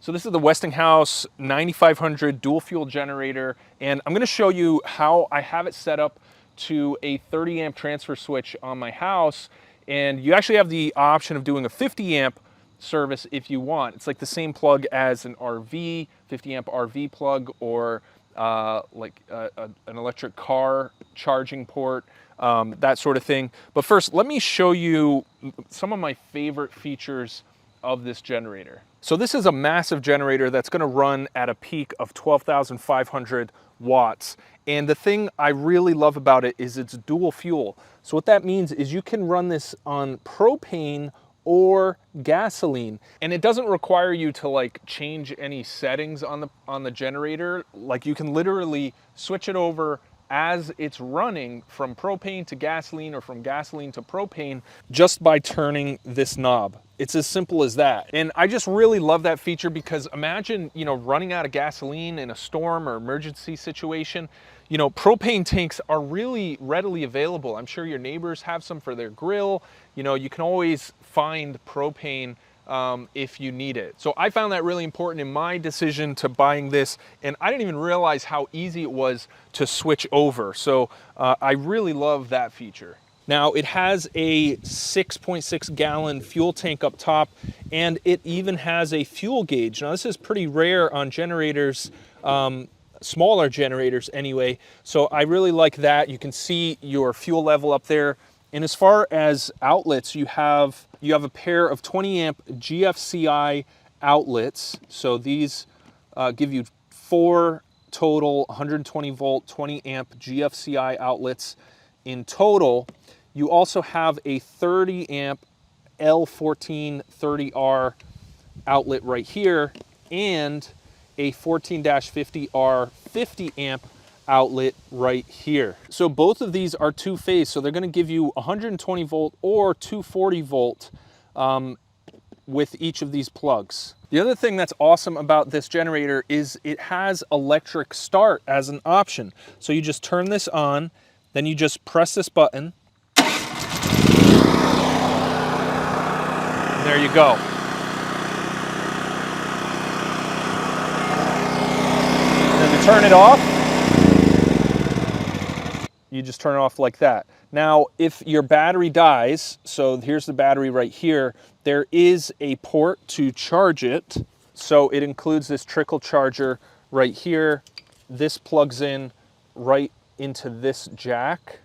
So this is the Westinghouse 9500 dual fuel generator, and I'm gonna show you how I have it set up to a 30 amp transfer switch on my house. And you actually have the option of doing a 50 amp service if you want. It's like the same plug as an RV, 50 amp RV plug, or an electric car charging port, that sort of thing. But first, let me show you some of my favorite features of this generator. So this is a massive generator that's going to run at a peak of 12,500 watts. And the thing I really love about it is it's dual fuel. So what that means is you can run this on propane or gasoline, and it doesn't require you to like change any settings on the generator. Like, you can literally switch it over as it's running from propane to gasoline or from gasoline to propane just by turning this knob. It's as simple as that. And I just really love that feature because imagine, running out of gasoline in a storm or emergency situation. Propane tanks are really readily available. I'm sure your neighbors have some for their grill. You can always find propane if you need it. So I found that really important in my decision to buying this, and I didn't even realize how easy it was to switch over. So I really love that feature. Now, it has a 6.6 gallon fuel tank up top, and it even has a fuel gauge. Now, this is pretty rare on generators, smaller generators anyway, so I really like that. You can see your fuel level up there. And as far as outlets, you have a pair of 20 amp GFCI outlets. So these give you 4 total 120 volt, 20 amp GFCI outlets in total. You also have a 30 amp L1430R outlet right here, and a 14-50R 50 amp outlet right here. So both of these are two-phase, so they're going to give you 120 volt or 240 volt with each of these plugs. The other thing that's awesome about this generator is it has electric start as an option. So you just turn this on, then you just press this button, and there you go. And then to turn it off, you just turn it off like that. Now, if your battery dies, so here's the battery right here, there is a port to charge it. So it includes this trickle charger right here. This plugs in right into this jack.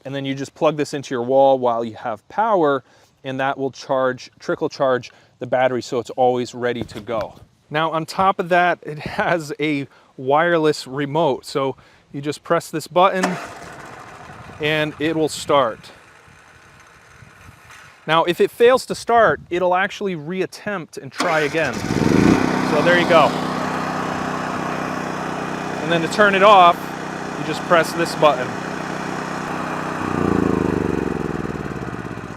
And then you just plug this into your wall while you have power, and that will trickle charge the battery so it's always ready to go. Now, on top of that, it has a wireless remote. So you just press this button and it will start. Now, if it fails to start, it'll actually reattempt and try again. So there you go. And then to turn it off, you just press this button.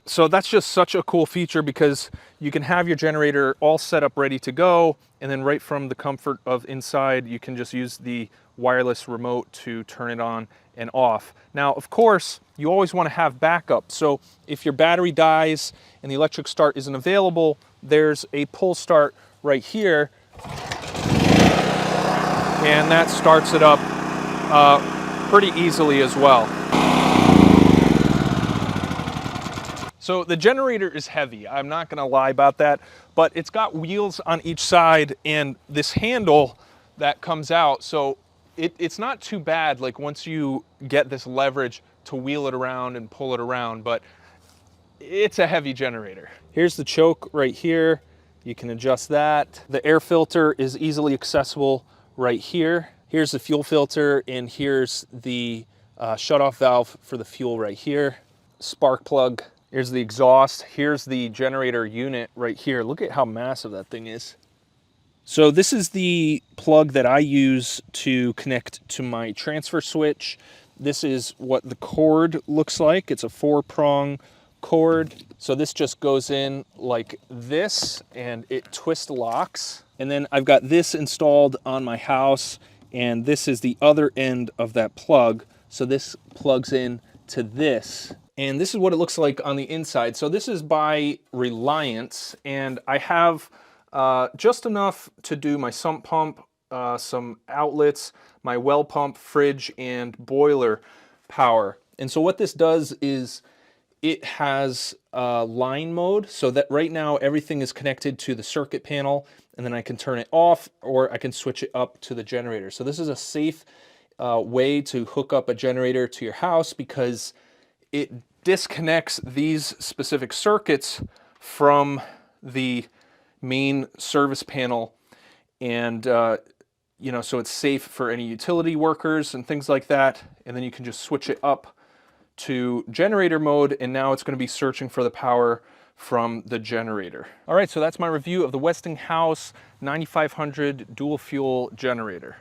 So that's just such a cool feature because you can have your generator all set up ready to go, and then right from the comfort of inside, you can just use the wireless remote to turn it on and off. Now, of course, you always want to have backup. So if your battery dies and the electric start isn't available, there's a pull start right here, and that starts it up pretty easily as well. So the generator is heavy, I'm not gonna lie about that, but it's got wheels on each side and this handle that comes out, so it's not too bad, like, once you get this leverage to wheel it around and pull it around, but it's a heavy generator. Here's the choke right here, you can adjust that. The air filter is easily accessible right here. Here's the fuel filter, and here's the shutoff valve for the fuel right here. Spark plug. Here's the exhaust. Here's the generator unit right here. Look at how massive that thing is. So this is the plug that I use to connect to my transfer switch. This is what the cord looks like. It's a 4-prong cord. So this just goes in like this and it twist locks. And then I've got this installed on my house, and this is the other end of that plug. So this plugs in to this. And this is what it looks like on the inside. So this is by Reliance, and I have just enough to do my sump pump, some outlets, my well pump, fridge, and boiler power. And so what this does is it has line mode, so that right now everything is connected to the circuit panel, and then I can turn it off or I can switch it up to the generator. So this is a safe way to hook up a generator to your house because it disconnects these specific circuits from the main service panel, and you know, so it's safe for any utility workers and things like that. And then you can just switch it up to generator mode, and now it's going to be searching for the power from the generator. All right, so that's my review of the Westinghouse 9500 dual fuel generator.